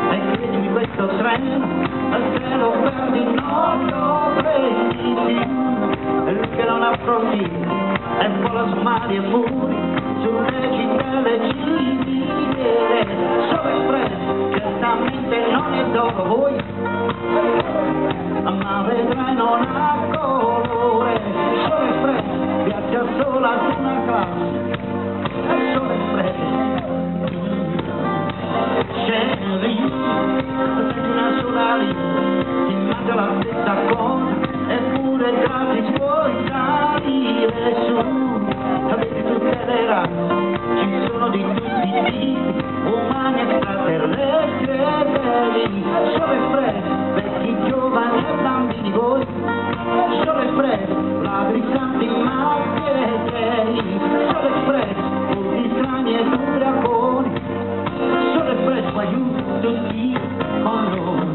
E credimi questo treno, se lo perdi non lo prendi più. E lui che non approfitta e vola su mari e muri, sulle città civile. Solo espresso, certamente non è dopo voi, ma vedrai non ha colore. Solo espresso, viaggia sola su una classe. Solo espresso. Scendi, senti una sola linea, ti manca la stessa cosa, eppure gratis puoi salire su. Avete tutte le razze, ci sono di tutti i tipi, umani, extraterrestri e belli. Solo espresso, vecchi, giovani e bambini voi. Solo espresso, ladri, santi, matti e gay. Solo espresso, tutti strani e ubriaconi. Solo espresso aiuta tutti con noi.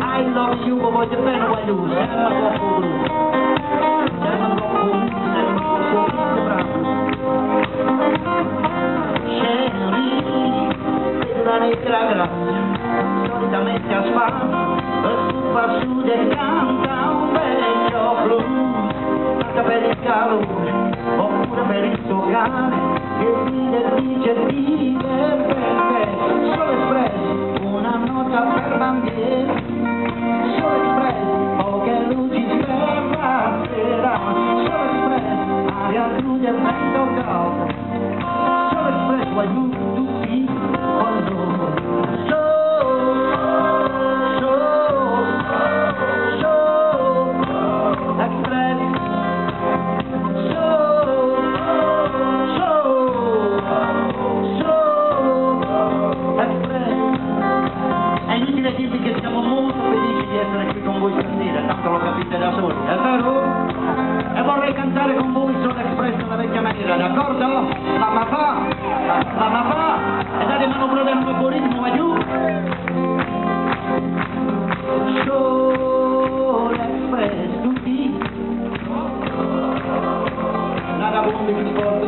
I love you, ma voglio bene voglio, sembra troppo brutto, sembra troppo bravo. Scendi, vedi una negra grazia, solitamente a spalla, tu fa su e canta un vecchio blues, canta per il calore, oppure per il suo cane, che dice perché, solo espresso, una nota per bandiera. Solo espresso, poche luci per la sera. Solo espresso, aria cruda e vento caldo. Solo espresso, aiuto tutti con noi. È inutile dirvi che siamo molto felici di essere qui con voi stasera, tanto lo capite da soli, è vero? E vorrei cantare con voi Solo Expresso alla vecchia maniera, d'accordo? Mamma fa, e date mano brother un po' ritmo, va giù? Solo Expresso, tutti. Nada bombe che sport.